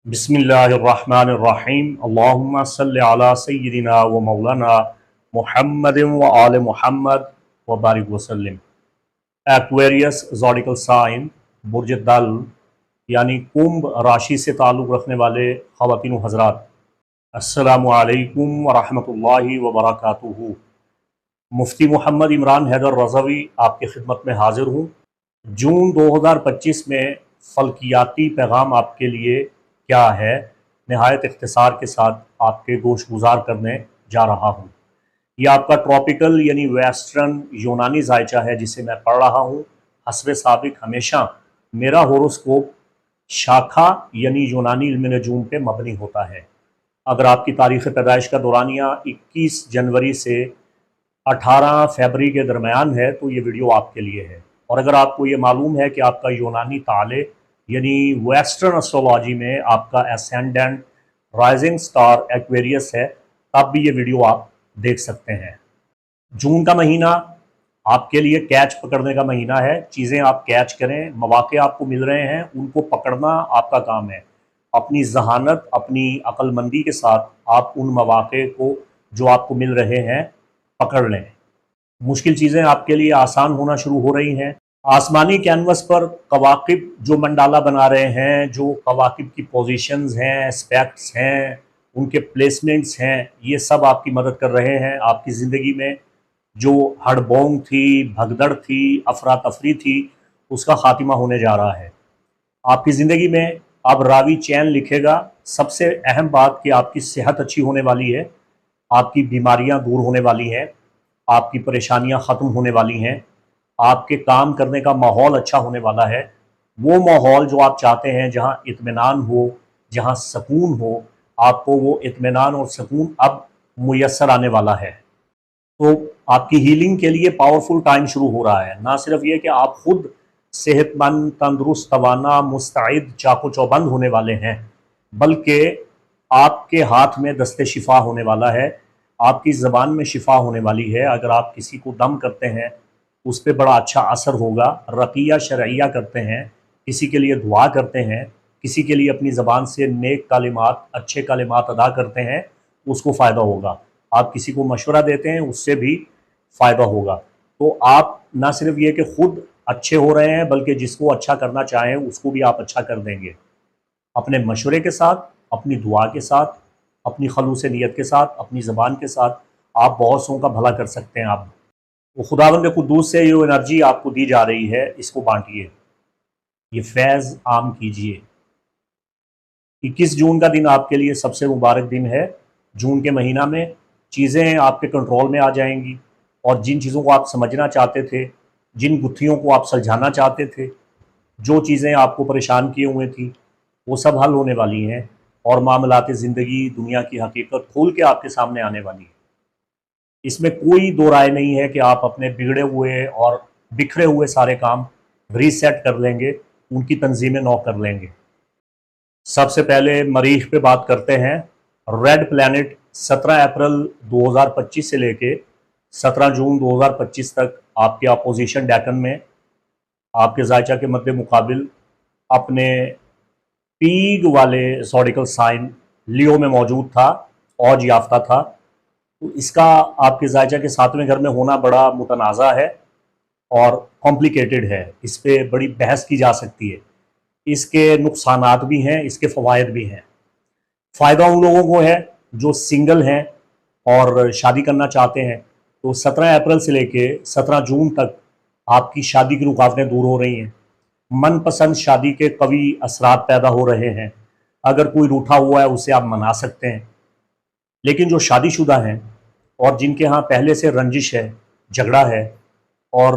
बिस्मिल्लाहिर्रहमानिर्रहीम अल्लाहुम्मा सल्लि अला सय्यिदिना व मौलाना मुहम्मदिन व आले मुहम्मद व बारिक वसल्लम। एक्वेरियस ज़ोडिकल साइन बुर्ज दल यानी कुंभ राशि से ताल्लुक़ रखने वाले ख़वातीन व हज़रात, अस्सलामु अलैकुम व रहमतुल्लाहि व बरकातुहू। मुफ्ती मोहम्मद इमरान हैदर रज़वी आपकी खिदमत में हाज़िर हूँ। जून 2025 में फ़ल्कियाती पैगाम आपके लिए क्या है, नहायत इख्तिसार के साथ आपके गोश गुजार करने जा रहा हूँ। यह आपका ट्रॉपिकल यानी वेस्टर्न यूनानी जायचा है जिसे मैं पढ़ रहा हूँ। हस्बे साबिक हमेशा मेरा होरोस्कोप शाखा यानी यूनानी इल्म नजूम पे मबनी होता है। अगर आपकी तारीख़ पैदाइश का दौरानिया 21 जनवरी से 18 फरवरी के दरमियान है तो ये वीडियो आपके लिए है। और अगर आपको ये मालूम है कि आपका यूनानी ताले यानी वेस्टर्न एस्ट्रोलॉजी में आपका एसेंडेंट राइजिंग स्टार एक्वेरियस है, तब भी ये वीडियो आप देख सकते हैं। जून का महीना आपके लिए कैच पकड़ने का महीना है। चीज़ें आप कैच करें, मौके आपको मिल रहे हैं, उनको पकड़ना आपका काम है। अपनी जहानत, अपनी अक्लमंदी के साथ आप उन मौके को जो आपको मिल रहे हैं पकड़ लें। मुश्किल चीज़ें आपके लिए आसान होना शुरू हो रही हैं। आसमानी कैनवस पर कवाकिब जो मंडाला बना रहे हैं, जो कवाकिब की पोजीशंस हैं, एस्पेक्ट्स हैं, उनके प्लेसमेंट्स हैं, ये सब आपकी मदद कर रहे हैं। आपकी ज़िंदगी में जो हड़बोंग थी, भगदड़ थी, अफरा तफरी थी, उसका खात्मा होने जा रहा है। आपकी ज़िंदगी में अब रावी चैन लिखेगा। सबसे अहम बात कि आपकी सेहत अच्छी होने वाली है, आपकी बीमारियां दूर होने वाली हैं, आपकी परेशानियां ख़त्म होने वाली हैं, आपके काम करने का माहौल अच्छा होने वाला है। वो माहौल जो आप चाहते हैं, जहाँ इत्मीनान हो, जहाँ सुकून हो, आपको वो इत्मीनान और सुकून अब मुयस्सर आने वाला है। तो आपकी हीलिंग के लिए पावरफुल टाइम शुरू हो रहा है। ना सिर्फ ये कि आप खुद सेहतमंद, तंदुरुस्त, तवाना, मुस्तैद, चाको चौबंद होने वाले हैं, बल्कि आपके हाथ में दस्ते शिफा होने वाला है, आपकी ज़बान में शिफा होने वाली है। अगर आप किसी को दम करते हैं, उस पर बड़ा अच्छा असर होगा। रक़िया शरइया करते हैं, किसी के लिए दुआ करते हैं, किसी के लिए अपनी ज़बान से नेक कलिमात, अच्छे कलिमात अदा करते हैं, उसको फ़ायदा होगा। आप किसी को मशवरा देते हैं, उससे भी फ़ायदा होगा। तो आप ना सिर्फ ये कि खुद अच्छे हो रहे हैं, बल्कि जिसको अच्छा करना चाहें उसको भी आप अच्छा कर देंगे। अपने मशवरे के साथ, अपनी दुआ के साथ, अपनी खलूस नीयत के साथ, अपनी ज़बान के साथ आप बहुत सौ का भला कर सकते हैं। आप वो खुदावंद कुद्दूस से जो एनर्जी आपको दी जा रही है, इसको बांटिए, ये फैज़ आम कीजिए। 21 जून का दिन आपके लिए सबसे मुबारक दिन है। जून के महीना में चीज़ें आपके कंट्रोल में आ जाएंगी और जिन चीज़ों को आप समझना चाहते थे, जिन गुत्थियों को आप सुलझाना चाहते थे, जो चीज़ें आपको परेशान किए हुए थी, वो सब हल होने वाली हैं और मामलात ज़िंदगी, दुनिया की हकीकत खोल के आपके सामने आने वाली है। इसमें कोई दो राय नहीं है कि आप अपने बिगड़े हुए और बिखरे हुए सारे काम रीसेट कर लेंगे, उनकी तंजीमें नौ कर लेंगे। सबसे पहले मरीख पे बात करते हैं। रेड प्लैनेट 17 अप्रैल 2025 से लेके 17 जून 2025 तक आपके अपोजिशन डेकन में आपके जायचा के मद्दे मुकाबिल अपने पीग वाले ज़ोडिकल साइन लियो में मौजूद था, औज याफ्ता था। तो इसका आपके जायचा के 7वें घर में होना बड़ा मुतनाज़ा है और कॉम्प्लिकेटेड है। इस पर बड़ी बहस की जा सकती है। इसके नुकसानात भी हैं, इसके फ़वाइद भी हैं। फ़ायदा उन लोगों को है जो सिंगल हैं और शादी करना चाहते हैं। तो 17 अप्रैल से लेके 17 जून तक आपकी शादी की रुकावटें दूर हो रही हैं। मनपसंद शादी के कवी असरात पैदा हो रहे हैं। अगर कोई रूठा हुआ है उसे आप मना सकते हैं। लेकिन जो शादीशुदा हैं और जिनके यहाँ पहले से रंजिश है, झगड़ा है और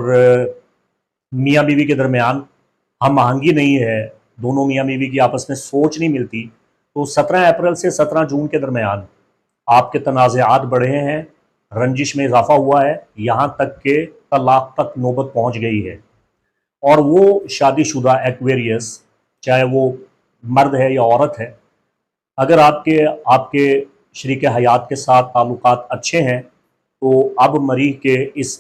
मियाँ बीवी के दरमियान हम आहंगी नहीं है, दोनों मियाँ बीवी की आपस में सोच नहीं मिलती, तो 17 अप्रैल से 17 जून के दरमियान आपके तनाज़ात बढ़े हैं, रंजिश में इजाफा हुआ है, यहाँ तक के तलाक तक नौबत पहुँच गई है। और वो शादीशुदा एक्वेरियस, चाहे वो मर्द है या औरत है, अगर आपके आपके शरीक हयात के साथ ताल्लुकात अच्छे हैं, तो अब मरीख के इस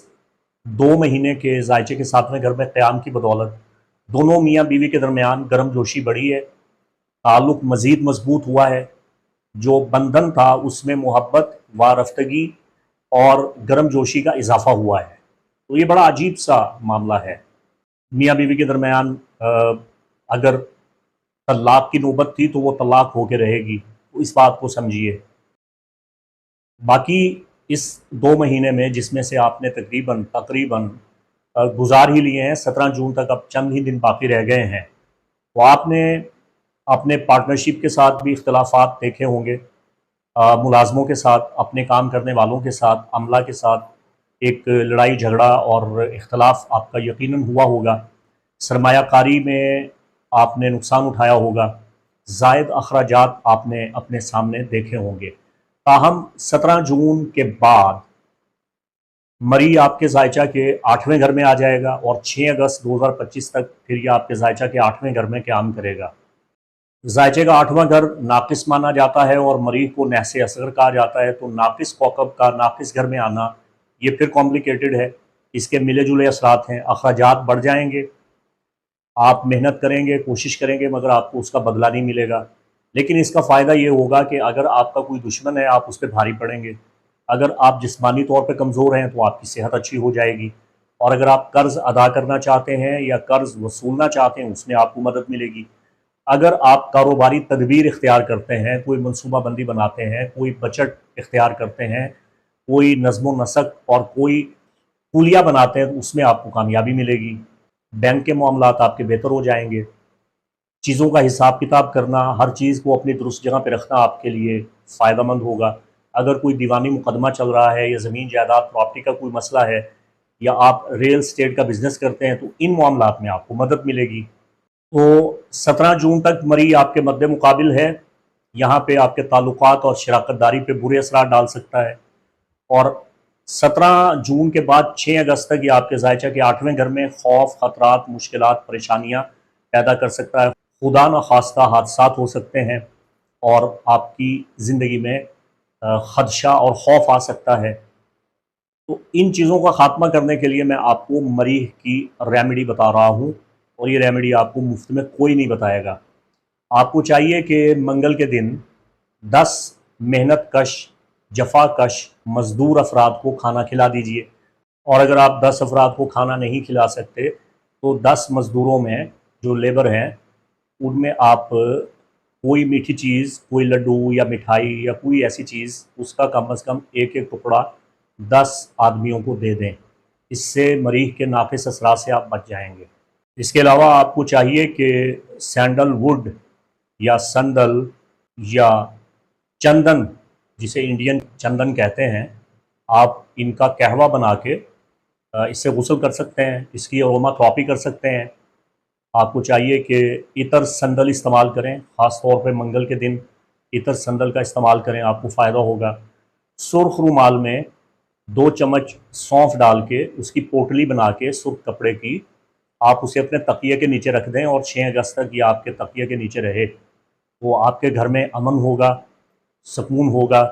2 महीने के जायचे के 7वें घर में क़याम की बदौलत दोनों मियाँ बीवी के दरमियान गर्म जोशी बढ़ी है। ताल्लुक़ मज़ीद मजबूत हुआ है, जो बंधन था उसमें मोहब्बत वारफ्तगी और गर्मजोशी का इजाफ़ा हुआ है। तो ये बड़ा अजीब सा मामला है। मियाँ बीवी के दरमियान अगर तलाक की नौबत थी तो वो तलाक होके रहेगी, तो इस बात को समझिए। बाकी इस 2 महीने में जिसमें से आपने तकरीबन तकरीबन गुज़ार ही लिए हैं, 17 जून तक अब चंद ही दिन बाकी रह गए हैं, तो आपने अपने पार्टनरशिप के साथ भी इख्तिलाफ़ात देखे होंगे, मुलाज़मों के साथ, अपने काम करने वालों के साथ, अमला के साथ एक लड़ाई झगड़ा और इख्तिलाफ़ आपका यकीनन हुआ होगा। सरमायाकारी में आपने नुकसान उठाया होगा, ज़ायद अखराजात आपने अपने सामने देखे होंगे। ताहम 17 जून के बाद मरी आपके ज़ायचा के 8वें घर में आ जाएगा और 6 अगस्त 2025 तक फिर ये आपके ज़ायचा के 8वें घर में क़याम करेगा। ज़ायचे का 8वां घर नाक़िस माना जाता है और मरीख़ को नहसे असग़र कहा जाता है, तो नाक़िस कौकब का नाक़िस घर में आना ये फिर कॉम्प्लिकेटेड है। इसके मिले-जुले असरात हैं, अखराजात बढ़ जाएंगे, आप मेहनत करेंगे, कोशिश करेंगे, मगर आपको उसका बदला नहीं मिलेगा। लेकिन इसका फ़ायदा ये होगा कि अगर आपका कोई दुश्मन है, आप उस पे भारी पड़ेंगे। अगर आप जिस्मानी तौर पे कमज़ोर हैं, तो आपकी सेहत अच्छी हो जाएगी, और अगर आप कर्ज़ अदा करना चाहते हैं या कर्ज़ वसूलना चाहते हैं, उसमें आपको मदद मिलेगी। अगर आप कारोबारी तदबीर इख्तियार करते हैं, कोई मनसूबाबंदी बनाते हैं, कोई बजट इख्तियार करते हैं, कोई नज़्म-ओ-नसक और कोई पुलिया बनाते हैं, तो उसमें आपको कामयाबी मिलेगी। बैंक के मामलात आपके बेहतर हो जाएंगे। चीज़ों का हिसाब किताब करना, हर चीज़ को अपनी दुरुस्त जगह पे रखना आपके लिए फ़ायदेमंद होगा। अगर कोई दीवानी मुकदमा चल रहा है या ज़मीन जायदाद प्रॉपर्टी का कोई मसला है, या आप रियल एस्टेट का बिज़नेस करते हैं, तो इन मामलात में आपको मदद मिलेगी। तो 17 जून तक मरी आपके मद्दे मुकाबिल है। यहाँ पे आपके ताल्लुकात और शराकतदारी पे बुरे असरात डाल सकता है, और 17 जून के बाद 6 अगस्त तक ये आपके ज़ायचा के 8वें घर में खौफ, ख़तरात, मुश्किलात, परेशानियाँ पैदा कर सकता है। खुदा न खास्ता हादसात हो सकते हैं और आपकी ज़िंदगी में ख़दशा और खौफ आ सकता है। तो इन चीज़ों का ख़ात्मा करने के लिए मैं आपको मरीख़ की रेमेडी बता रहा हूँ, और ये रेमेडी आपको मुफ्त में कोई नहीं बताएगा। आपको चाहिए कि मंगल के दिन 10 मेहनत कश, जफ़ाकश मज़दूर अफराद को खाना खिला दीजिए, और अगर आप 10 अफराद को खाना नहीं खिला सकते, तो 10 मज़दूरों में जो लेबर हैं, उनमें आप कोई मीठी चीज़, कोई लड्डू या मिठाई या कोई ऐसी चीज़, उसका कम से कम एक-एक टुकड़ा 10 आदमियों को दे दें। इससे मरीज़ के नाक़िस असरात से आप बच जाएंगे। इसके अलावा आपको चाहिए कि सैंडलवुड या संदल या चंदन, जिसे इंडियन चंदन कहते हैं, आप इनका कहवा बना के इससे गुस्ल कर सकते हैं, इसकी अरोमाथेरेपी कर सकते हैं। आपको चाहिए कि इतर संदल इस्तेमाल करें, ख़ास तौर पे मंगल के दिन इतर संदल का इस्तेमाल करें, आपको फ़ायदा होगा। सुर्ख़ रुमाल में 2 चम्मच सौंफ डाल के उसकी पोटली बना के सुर्ख़ कपड़े की, आप उसे अपने तकिए के नीचे रख दें और 6 अगस्त तक ये आपके तकिए के नीचे रहे। तो आपके घर में अमन होगा, सुकून होगा,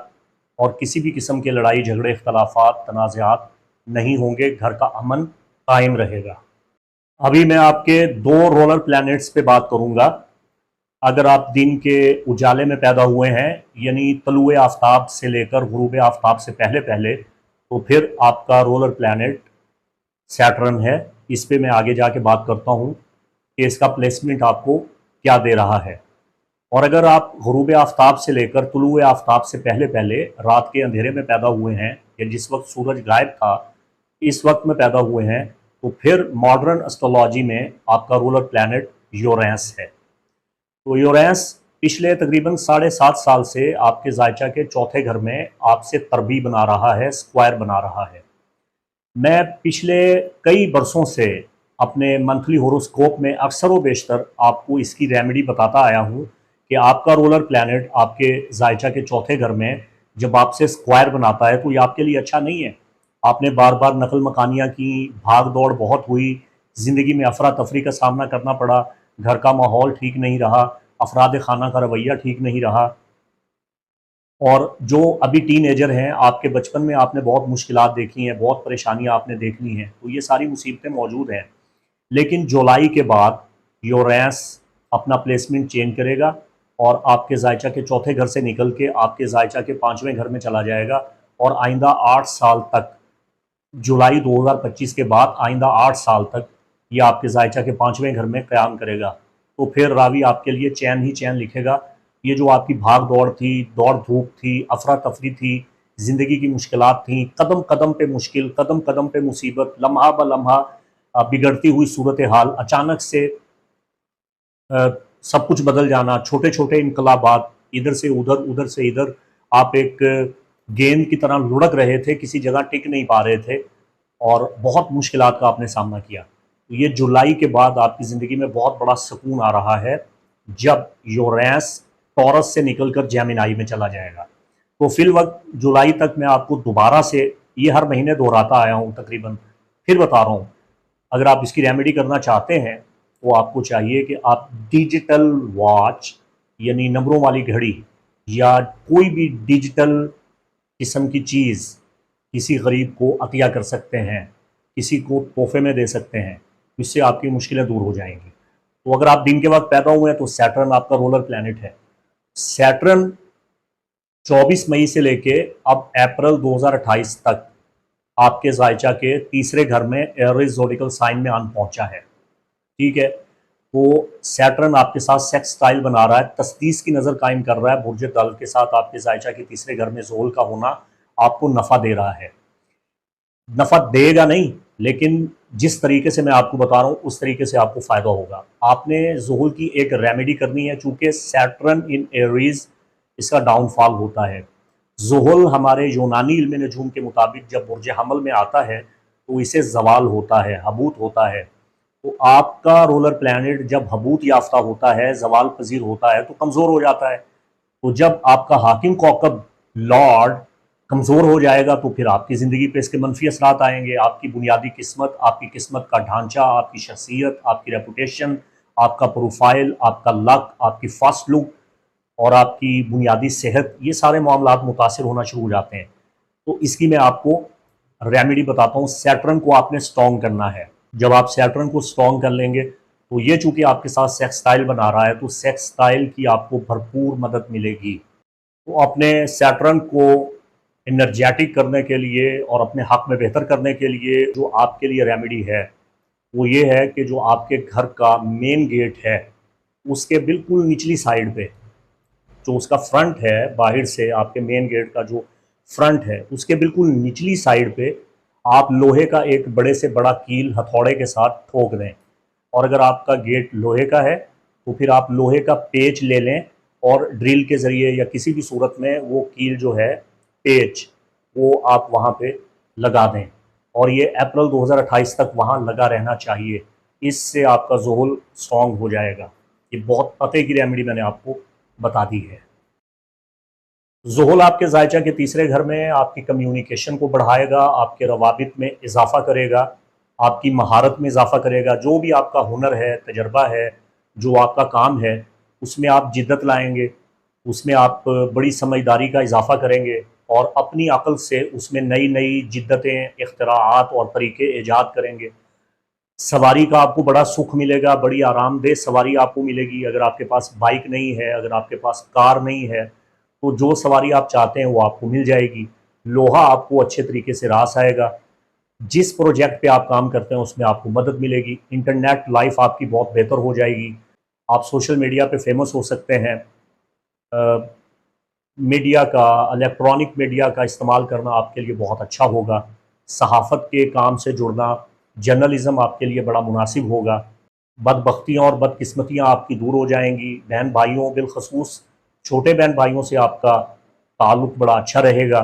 और किसी भी किस्म के लड़ाई झगड़े, इख्तलाफात, तनाज़ात नहीं होंगे, घर का अमन कायम रहेगा। अभी मैं आपके 2 रोलर प्लैनेट्स पे बात करूँगा। अगर आप दिन के उजाले में पैदा हुए हैं, यानी तलुए आफ्ताब से लेकर गुरूब आफ्ताब से पहले-पहले, तो फिर आपका रोलर प्लैनेट सैटर्न है। इस पे मैं आगे जाके बात करता हूँ कि इसका प्लेसमेंट आपको क्या दे रहा है। और अगर आप गुरूब आफ्ताब से लेकर तुलुए आफ्ताब से पहले-पहले रात के अंधेरे में पैदा हुए हैं, या जिस वक्त सूरज गायब था, इस वक्त में पैदा हुए हैं, तो फिर मॉडर्न एस्ट्रोलॉजी में आपका रूलर प्लैनेट यूरेनस है। तो यूरेनस पिछले तकरीबन 7.5 साल से आपके ज़ायचा के 4थे घर में आपसे तरबी बना रहा है, स्क्वायर बना रहा है। मैं पिछले कई बरसों से अपने मंथली होरोस्कोप में अक्सर व बेशतर आपको इसकी रेमेडी बताता आया हूँ कि आपका रोलर प्लैनेट आपके ज़ायचा के 4थे घर में जब आपसे स्क्वायर बनाता है, तो ये आपके लिए अच्छा नहीं है। आपने बार बार नकल मकानियाँ की, भाग दौड़ बहुत हुई, ज़िंदगी में अफरा तफरी का सामना करना पड़ा, घर का माहौल ठीक नहीं रहा, अफराद खाना का रवैया ठीक नहीं रहा, और जो अभी टीनेजर हैं, आपके बचपन में आपने बहुत मुश्किलात देखी हैं, बहुत परेशानियाँ आपने देख ली हैं, तो ये सारी मुसीबतें मौजूद हैं। लेकिन जुलाई के बाद यूरेनस अपना प्लेसमेंट चेंज करेगा और आपके जायचा के चौथे घर से निकल के आपके जायचा के 5वें घर में चला जाएगा, और आइंदा 8 साल तक, जुलाई 2025 के बाद आइंदा 8 साल तक ये आपके जायचा के 5वें घर में क़याम करेगा। तो फिर रावी आपके लिए चैन ही चैन लिखेगा। ये जो आपकी भाग दौड़ थी, दौड़ धूप थी, अफरा तफरी थी, ज़िंदगी की मुश्किलात थी, कदम कदम पे मुश्किल, कदम कदम पे मुसीबत, लम्हा ब लम्हा बिगड़ती हुई सूरत हाल, अचानक से सब कुछ बदल जाना, छोटे छोटे इनकलाबात, इधर से उधर, उधर से इधर, आप एक गेंद की तरह लुढ़क रहे थे, किसी जगह टिक नहीं पा रहे थे, और बहुत मुश्किलात का आपने सामना किया। तो ये जुलाई के बाद आपकी ज़िंदगी में बहुत बड़ा सुकून आ रहा है, जब यूरेनस टॉरस से निकलकर जेमिनी में चला जाएगा। तो फिल वक्त जुलाई तक मैं आपको दोबारा से, ये हर महीने दोहराता आया हूँ तकरीबन, फिर बता रहा हूँ, अगर आप इसकी रेमेडी करना चाहते हैं तो आपको चाहिए कि आप डिजिटल वॉच, यानी नंबरों वाली घड़ी, या कोई भी डिजिटल किस्म की चीज़ किसी गरीब को अतिया कर सकते हैं, किसी को तोहफे में दे सकते हैं, इससे आपकी मुश्किलें दूर हो जाएंगी। तो अगर आप दिन के वक्त पैदा हुए हैं तो सैटर्न आपका रोलर प्लैनेट है। सैटर्न 24 मई से लेके अब अप्रैल 2028 तक आपके जायचा के तीसरे घर में एरीज ज़ोडिकल साइन में आन पहुंचा है। ठीक है, तो सैटर्न आपके साथ सेक्स स्टाइल बना रहा है, तस्दीस की नज़र कायम कर रहा है। बुर्ज दल के साथ आपके जायचा के तीसरे घर में ज़ोहल का होना आपको नफ़ा दे रहा है। नफ़ा देगा नहीं, लेकिन जिस तरीके से मैं आपको बता रहा हूँ उस तरीके से आपको फ़ायदा होगा। आपने ज़ोहल की एक रेमेडी करनी है, चूँकि सैटर्न इन एरीज इसका डाउनफॉल होता है। ज़ोहल हमारे यूनानी इल्म नजूम के मुताबिक जब बुर्ज हमल में आता है तो इसे जवाल होता है, हबूत होता है। तो आपका रोलर प्लैनेट जब हबूत याफ्ता होता है, जवाल पजीर होता है, तो कमज़ोर हो जाता है। तो जब आपका हाकिम कौकब लॉर्ड कमज़ोर हो जाएगा तो फिर आपकी ज़िंदगी पे इसके मनफी असरात आएंगे। आपकी बुनियादी किस्मत, आपकी किस्मत का ढांचा, आपकी शख्सियत, आपकी रेपुटेशन, आपका प्रोफाइल, आपका लक, आपकी फर्स्ट लुक और आपकी बुनियादी सेहत, ये सारे मामलात मुतासिर होना शुरू हो जाते हैं। तो इसकी मैं आपको रेमेडी बताता हूँ। सैटर्न को आपने स्ट्रॉन्ग करना है। जब आप सैटर्न को स्ट्रॉन्ग कर लेंगे तो ये चूँकि आपके साथ सेक्स स्टाइल बना रहा है, तो सेक्स स्टाइल की आपको भरपूर मदद मिलेगी। तो अपने सैटर्न को एनर्जेटिक करने के लिए और अपने हक में बेहतर करने के लिए जो आपके लिए रेमेडी है वो ये है कि जो आपके घर का मेन गेट है उसके बिल्कुल निचली साइड पे, जो उसका फ्रंट है, बाहर से आपके मेन गेट का जो फ्रंट है उसके बिल्कुल निचली साइड पे आप लोहे का एक बड़े से बड़ा कील हथौड़े के साथ ठोक दें। और अगर आपका गेट लोहे का है तो फिर आप लोहे का पेच ले लें और ड्रिल के ज़रिए या किसी भी सूरत में वो कील जो है, पेच, वो आप वहाँ पे लगा दें, और ये अप्रैल 2028 तक वहाँ लगा रहना चाहिए। इससे आपका ज़ोहल स्ट्रॉन्ग हो जाएगा। ये बहुत पते की रेमेडी मैंने आपको बता दी है। ज़ोहल आपके जायचा के तीसरे घर में आपकी कम्युनिकेशन को बढ़ाएगा, आपके रवाबित में इजाफ़ा करेगा, आपकी महारत में इजाफ़ा करेगा। जो भी आपका हुनर है, तजर्बा है, जो आपका काम है, उसमें आप जिद्दत लाएंगे, उसमें आप बड़ी समझदारी का इजाफ़ा करेंगे और अपनी अक़ल से उसमें नई नई जिद्दतें, इख्तिराआत और तरीक़े ईजाद करेंगे। सवारी का आपको बड़ा सुख मिलेगा, बड़ी आरामदेह सवारी आपको मिलेगी। अगर आपके पास बाइक नहीं है, अगर आपके पास कार नहीं है, तो जो सवारी आप चाहते हैं वो आपको मिल जाएगी। लोहा आपको अच्छे तरीके से रास आएगा। जिस प्रोजेक्ट पे आप काम करते हैं उसमें आपको मदद मिलेगी। इंटरनेट लाइफ आपकी बहुत बेहतर हो जाएगी। आप सोशल मीडिया पे फेमस हो सकते हैं। मीडिया का, इलेक्ट्रॉनिक मीडिया का इस्तेमाल करना आपके लिए बहुत अच्छा होगा। सहाफ़त के काम से जुड़ना, जर्नलिज़म आपके लिए बड़ा मुनासिब होगा। बदबख्तियाँ और बदकिस्मतियाँ आपकी दूर हो जाएंगी। बहन भाइयों, बिलखसूस छोटे बहन भाइयों से आपका ताल्लुक़ बड़ा अच्छा रहेगा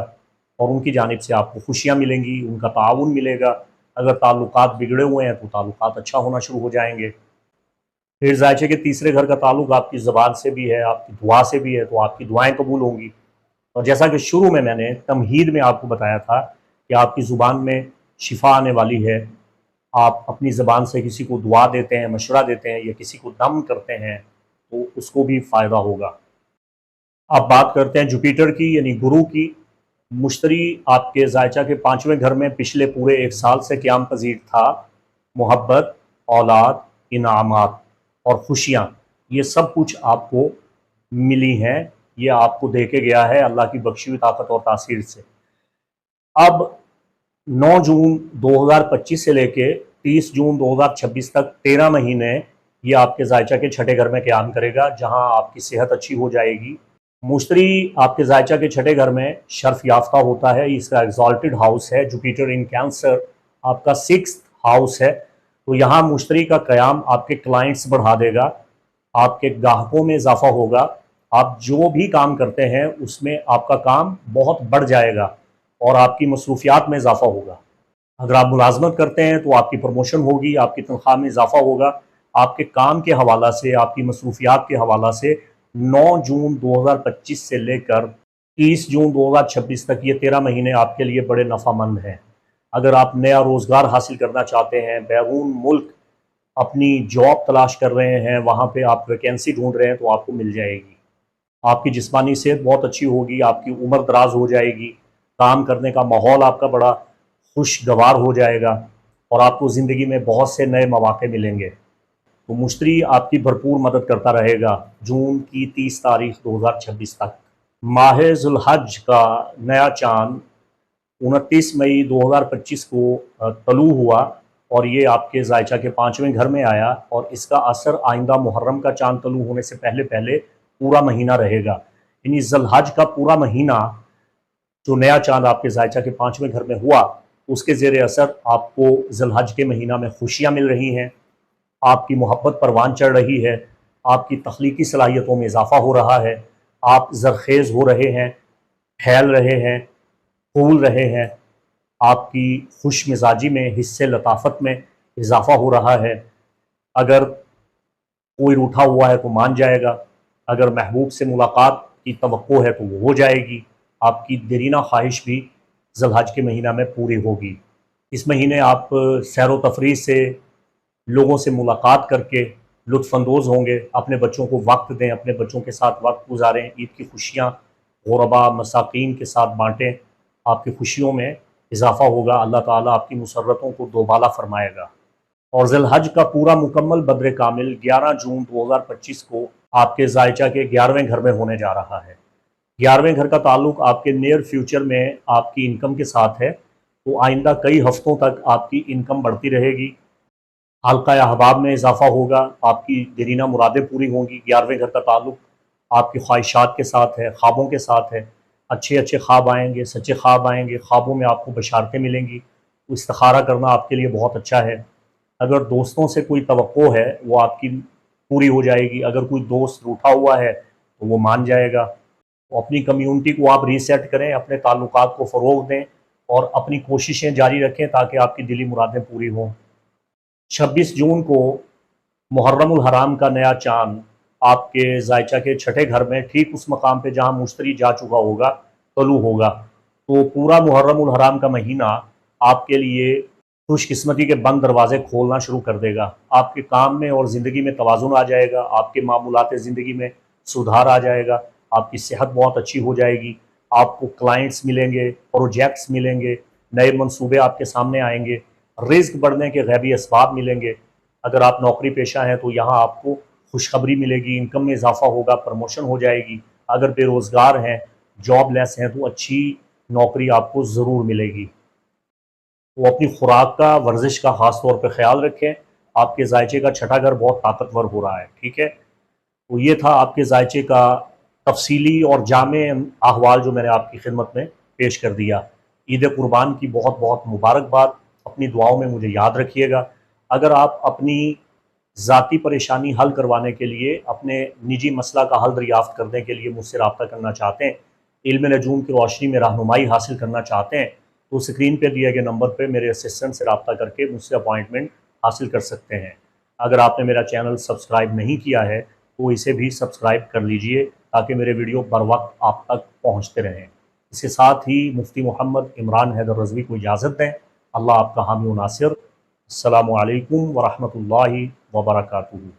और उनकी जानिब से आपको खुशियाँ मिलेंगी, उनका ताउन मिलेगा। अगर ताल्लुकात बिगड़े हुए हैं तो ताल्लुकात अच्छा होना शुरू हो जाएंगे। फिर जायचे के तीसरे घर का ताल्लुक़ आपकी ज़बान से भी है, आपकी दुआ से भी है, तो आपकी दुआएँ कबूल होंगी। और जैसा कि शुरू में मैंने तमहीद में आपको बताया था कि आपकी ज़ुबान में शिफा आने वाली है। आप अपनी ज़बान से किसी को दुआ देते हैं, मशवरा देते हैं या किसी को दम करते हैं तो उसको भी फ़ायदा होगा। अब बात करते हैं जुपिटर की, यानी गुरु की। मुश्तरी आपके जायचा के 5वें घर में पिछले पूरे 1 साल से क़याम पज़ीर था। मोहब्बत, औलाद, इनामात और खुशियाँ, ये सब कुछ आपको मिली हैं, ये आपको दे के गया है अल्लाह की बख्शी हुई ताकत और तासीर से। अब 9 जून 2025 से लेके 30 जून 2026 तक 13 महीने ये आपके जायचा के छठे घर में क़याम करेगा, जहां आपकी सेहत अच्छी हो जाएगी। मुश्तरी आपके जायचा के छठे घर में शर्फ याफ्ता होता है, इसका एग्जॉल्टेड हाउस है। जुपिटर इन कैंसर आपका 6th हाउस है, तो यहाँ मुश्तरी का क़याम आपके क्लाइंट्स बढ़ा देगा, आपके ग्राहकों में इजाफा होगा, आप जो भी काम करते हैं उसमें आपका काम बहुत बढ़ जाएगा और आपकी मसरूफियात में इजाफा होगा। अगर आप मुलाजमत करते हैं तो आपकी प्रमोशन होगी, आपकी तनख्वाह में इजाफा होगा। आपके काम के हवाला से, आपकी मसरूफियात के हवाला से 9 जून 2025 से लेकर 30 जून 2026 तक ये 13 महीने आपके लिए बड़े नफ़ामंद हैं। अगर आप नया रोज़गार हासिल करना चाहते हैं, बैरून मुल्क अपनी जॉब तलाश कर रहे हैं, वहाँ पे आप वैकेंसी ढूंढ रहे हैं, तो आपको मिल जाएगी। आपकी जिस्मानी सेहत बहुत अच्छी होगी, आपकी उम्र दराज हो जाएगी, काम करने का माहौल आपका बड़ा खुशगवार हो जाएगा और आपको ज़िंदगी में बहुत से नए मौके मिलेंगे। तो मुश्तरी आपकी भरपूर मदद करता रहेगा जून की 30 तारीख 2026 तक। माह ज़ुल्हज का नया चाँद 29 मई 2025 को तलू हुआ और ये आपके जायचा के 5वें घर में आया और इसका असर आइंदा मुहर्रम का चाँद तलू होने से पहले पहले पूरा महीना रहेगा। यानी ज़ुल्हज का पूरा महीना जो नया चाँद आपके जायचा के 5वें घर में हुआ, उसके ज़ेर असर आपको ज़ुल्हज के महीना में खुशियाँ मिल रही हैं, आपकी मोहब्बत परवान चढ़ रही है, आपकी तख्लीकी सलाहियतों में इजाफ़ा हो रहा है, आप ज़रखेज़ हो रहे हैं, फैल रहे हैं, फूल रहे हैं, आपकी खुश मिजाजी में, हिस्से लताफ़त में इजाफ़ा हो रहा है। अगर कोई रूठा हुआ है तो मान जाएगा, अगर महबूब से मुलाकात की तवक्को है तो वो हो जाएगी, आपकी देरीना ख्वाहिश भी ज़ुल्हज के महीना में पूरी होगी। इस महीने आप सैर व तफरीह से, लोगों से मुलाकात करके लुत्फ़अंदोज़ होंगे, अपने बच्चों को वक्त दें, अपने बच्चों के साथ वक्त गुजारें, ईद की खुशियाँ ग़ुरबा मसाकीन के साथ बाँटें, आपकी खुशियों में इजाफ़ा होगा, अल्लाह ताला आपकी मुसर्रतों को दोबाला फ़रमाएगा। और ज़ुल्हज का पूरा मुकम्मल बद्र कामिल 11 जून 2025 को आपके जायचा के 11वें घर में होने जा रहा है। 11वें घर का ताल्लुक़ आपके नियर फ्यूचर में आपकी इनकम के साथ है, तो आइंदा कई हफ्तों तक आपकी इनकम बढ़ती रहेगी, हल्का अहबाब में इजाफ़ा होगा, आपकी देरीना मुरादें पूरी होंगी। 11वें घर का ताल्लुक़ आपकी ख्वाहिशात के साथ है, ख्वाबों के साथ है, अच्छे अच्छे ख्वाब आएंगे, सच्चे ख्वाब आएंगे, ख्वाबों में आपको बशारतें मिलेंगी, तो इस्तिखारा करना आपके लिए बहुत अच्छा है। अगर दोस्तों से कोई तवक्को है वो आपकी पूरी हो जाएगी, अगर कोई दोस्त रूठा हुआ है तो वो मान जाएगा। तो अपनी कम्यूनिटी को आप रीसेट करें, अपने ताल्लुकात को फ़रोग़ दें और अपनी कोशिशें जारी रखें ताकि आपकी दिली मुरादें पूरी हों। 26 जून को मुहर्रमुल हराम का नया चाँद आपके जायचा के छठे घर में ठीक उस मकाम पे जहाँ मुश्तरी जा चुका होगा तलू होगा। तो पूरा मुहर्रमुल हराम का महीना आपके लिए खुशकिस्मती के बंद दरवाज़े खोलना शुरू कर देगा। आपके काम में और ज़िंदगी में तवाज़ुन आ जाएगा, आपके मामूलात ज़िंदगी में सुधार आ जाएगा, आपकी सेहत बहुत अच्छी हो जाएगी, आपको क्लाइंट्स मिलेंगे, प्रोजेक्ट्स मिलेंगे, नए मंसूबे आपके सामने आएंगे, रिज़्क बढ़ने के गैबी असबाब मिलेंगे। अगर आप नौकरी पेशा हैं तो यहाँ आपको खुशखबरी मिलेगी, इनकम में इजाफ़ा होगा, प्रमोशन हो जाएगी। अगर बेरोज़गार हैं, जॉबलेस हैं, तो अच्छी नौकरी आपको ज़रूर मिलेगी। तो अपनी खुराक का, वर्जिश का ख़ास तौर पे ख्याल रखें। आपके जायचे का छठा घर बहुत ताकतवर हो रहा है, ठीक है। तो ये था आपके जायचे का तफसीली और जामे अहवाल जो मैंने आपकी खिदमत में पेश कर दिया। ईद कुर्बान की बहुत बहुत मुबारकबाद। अपनी दुआओं में मुझे याद रखिएगा। अगर आप अपनी ज़ाती परेशानी हल करवाने के लिए, अपने निजी मसला का हल दरियाफ़्त करने के लिए मुझसे रब्ता करना चाहते हैं, इल्म नजूम की रोशनी में रहनुमाई हासिल करना चाहते हैं, तो स्क्रीन पे दिए गए नंबर पे मेरे असिस्टेंट से रब्ता करके मुझसे अपॉइंटमेंट हासिल कर सकते हैं। अगर आपने मेरा चैनल सब्सक्राइब नहीं किया है तो इसे भी सब्सक्राइब कर लीजिए ताकि मेरे वीडियो बर वक्त आप तक पहुँचते रहें। इसके साथ ही मुफ्ती मोहम्मद इमरान हैदर रज़वी को इजाज़त दें। अल्लाह आपका हामी व नासिर। अस्सलामु अलैकुम व रहमतुल्लाहि व बरकातुहू।